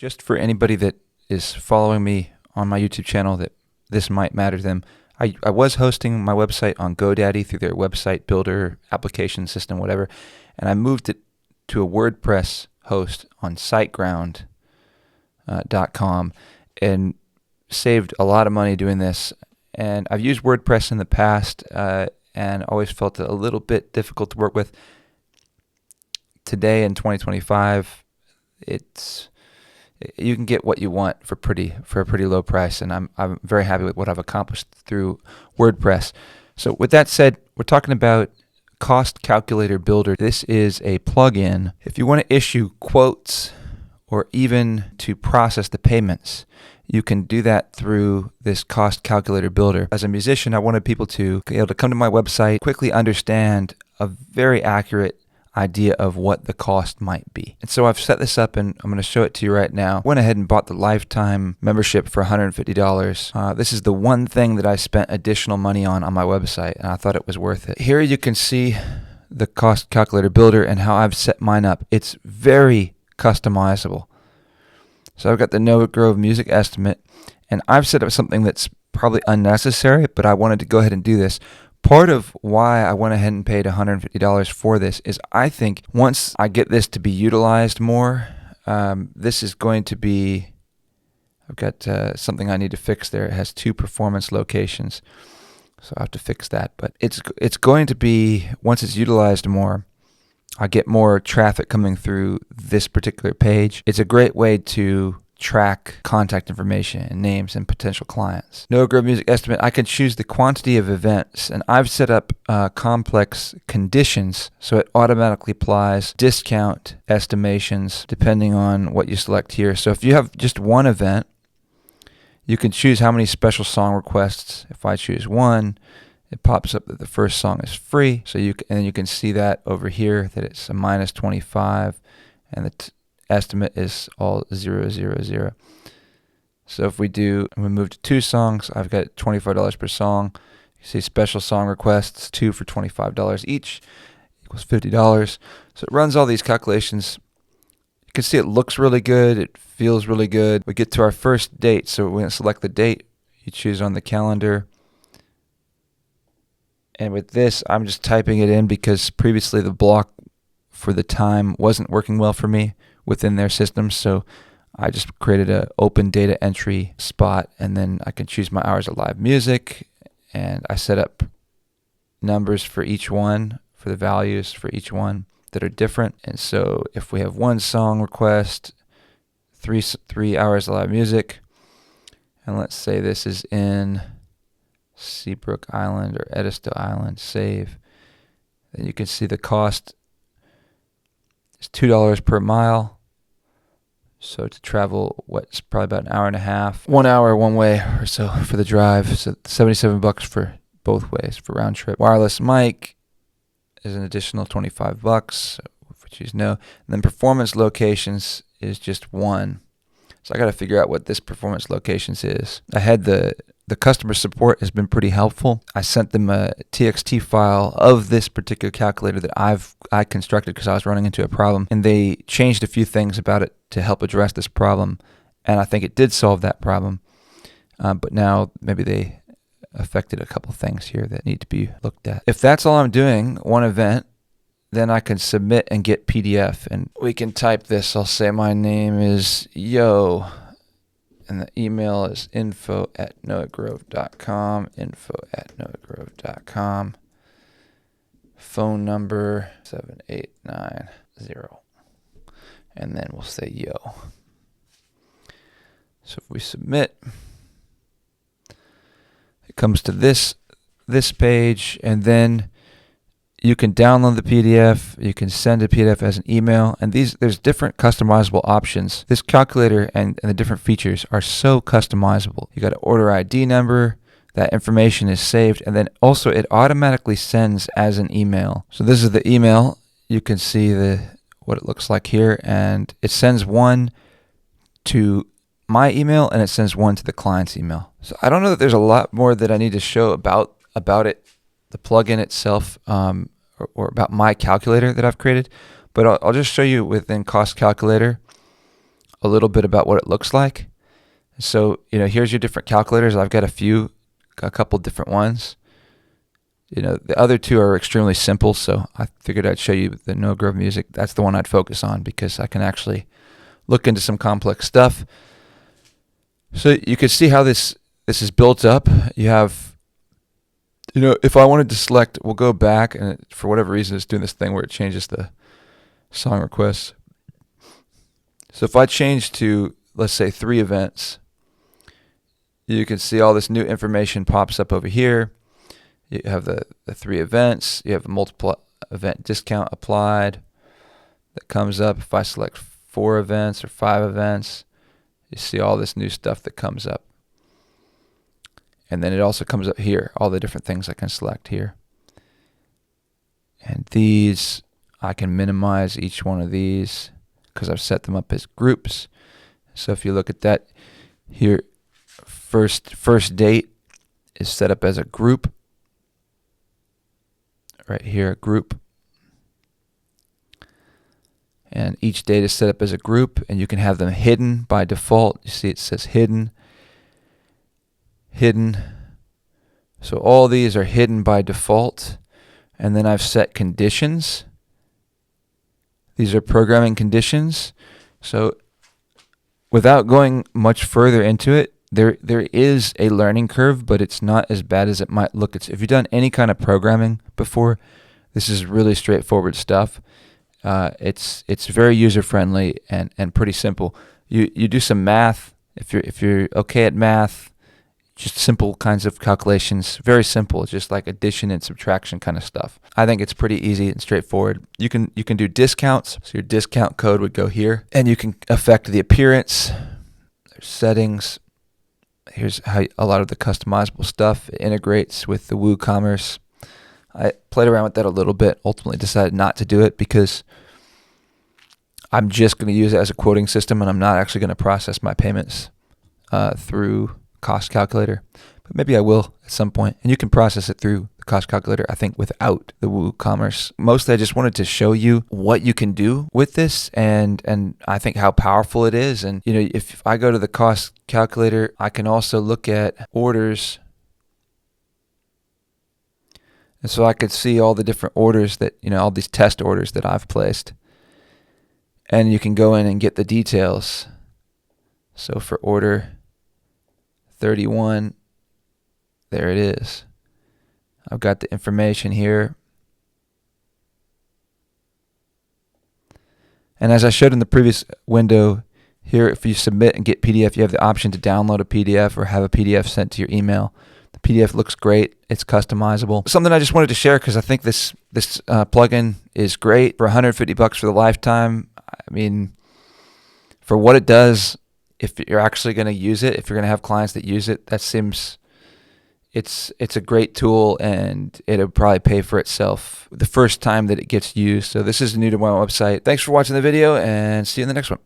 Just for anybody that is following me on my YouTube channel that this might matter to them, I was hosting my website on GoDaddy through their website builder, application system, whatever, and I moved it to a WordPress host on siteground.com and saved a lot of money doing this. And I've used WordPress in the past and always felt it a little bit difficult to work with. Today in 2025, you can get what you want for a pretty low price, and I'm very happy with what I've accomplished through WordPress. So with that said, we're talking about Cost Calculator Builder. This is a plugin if you want to issue quotes or even to process the payments. You can do that through this Cost Calculator Builder. As a musician, I wanted people to be able to come to my website, quickly understand a very accurate idea of what the cost might be. And so I've set this up and I'm going to show it to you right now. Went ahead and bought the lifetime membership for $150. This is the one thing that I spent additional money on my website, and I thought it was worth it. Here you can see the Cost Calculator Builder and how I've set mine up. It's very customizable. So I've got the Noah Grove music estimate, and I've set up something that's probably unnecessary, but I wanted to go ahead and do this. Part of why I went ahead and paid $150 for this is I think once I get this to be utilized more, this is going to be, I've got something I need to fix there. It has 2 performance locations, so I have to fix that. But it's going to be, once it's utilized more, I get more traffic coming through this particular page. It's a great way to track contact information and names and potential clients. Noah Grove Music Estimate, I can choose the quantity of events, and I've set up complex conditions so it automatically applies discount estimations depending on what you select here. So if you have just one event, you can choose how many special song requests. If I choose 1, it pops up that the first song is free. So and then you can see that over here that it's a minus 25, and the estimate is all 0, 0, 0. So if we move to 2 songs, I've got $25 per song. You see special song requests, 2 for $25 each, equals $50. So it runs all these calculations. You can see it looks really good. It feels really good. We get to our first date. So we're going to select the date. You choose on the calendar. And with this, I'm just typing it in because previously the block for the time wasn't working well for me within their system, so I just created an open data entry spot, and then I can choose my hours of live music, and I set up numbers for each one, for the values for each one that are different. And so if we have 1 song request, 3 hours of live music, and let's say this is in Seabrook Island or Edisto Island, save, then you can see the cost is $2 per mile. So to travel, what's probably about an hour and a half, 1 hour one way or so for the drive. So $77 for both ways for round trip. Wireless mic is an additional $25, which is no. And then performance locations is just 1. So I got to figure out what this performance locations is. I had the customer support has been pretty helpful. I sent them a TXT file of this particular calculator that I constructed because I was running into a problem, and they changed a few things about it to help address this problem, and I think it did solve that problem. But now maybe they affected a couple things here that need to be looked at. If that's all I'm doing, one event, then I can submit and get PDF, and we can type this. I'll say my name is Yo, and the email is info@noahgrove.com, info@noahgrove.com, phone number 7890, and then we'll say Yo. So if we submit, it comes to this page, and then you can download the PDF, you can send a PDF as an email, and there's different customizable options. This calculator and the different features are so customizable. You got an order ID number, that information is saved, and then also it automatically sends as an email. So this is the email. You can see what it looks like here, and it sends one to my email and it sends one to the client's email. So I don't know that there's a lot more that I need to show about it, the plugin itself, or about my calculator that I've created, but I'll just show you within Cost Calculator. a little bit about what it looks like. So, here's your different calculators. I've got a couple different ones. The other two are extremely simple, so I figured I'd show you the Noah Grove Music. That's the one I'd focus on because I can actually look into some complex stuff. So you can see how this is built up. You have, if I wanted to select, we'll go back, and for whatever reason it's doing this thing where it changes the song requests. So if I change to, let's say, 3 events, you can see all this new information pops up over here. You have the 3 events. You have a multiple event discount applied that comes up. If I select 4 events or 5 events, you see all this new stuff that comes up. And then it also comes up here, all the different things I can select here. And these, I can minimize each one of these because I've set them up as groups. So if you look at that here, first date is set up as a group. Right here, a group. And each date is set up as a group, and you can have them hidden by default. You see it says hidden. So all these are hidden by default. And then I've set conditions. These are programming conditions. So without going much further into it, there is a learning curve, but it's not as bad as it might look. If you've done any kind of programming before, this is really straightforward stuff. It's very user friendly and pretty simple. You do some math if you're okay at math, just simple kinds of calculations, very simple, just like addition and subtraction kind of stuff. I think it's pretty easy and straightforward. You can do discounts, so your discount code would go here, and you can affect the appearance. There's settings. Here's how a lot of the customizable stuff integrates with the WooCommerce. I played around with that a little bit, ultimately decided not to do it because I'm just going to use it as a quoting system, and I'm not actually going to process my payments through Cost Calculator. But maybe I will at some point. And you can process it through the Cost Calculator, I think, without the WooCommerce. Mostly I just wanted to show you what you can do with this and I think how powerful it is. And if I go to the Cost Calculator, I can also look at orders. And so I could see all the different orders that, all these test orders that I've placed. And you can go in and get the details. So for order 31, there it is. I've got the information here. And as I showed in the previous window, here if you submit and get PDF, you have the option to download a PDF or have a PDF sent to your email. The PDF looks great. It's customizable. Something I just wanted to share because I think this plugin is great for $150 for the lifetime. I mean, for what it does, if you're actually going to use it, if you're going to have clients that use it, that seems it's a great tool, and it'll probably pay for itself the first time that it gets used. So this is new to my website. Thanks for watching the video, and see you in the next one.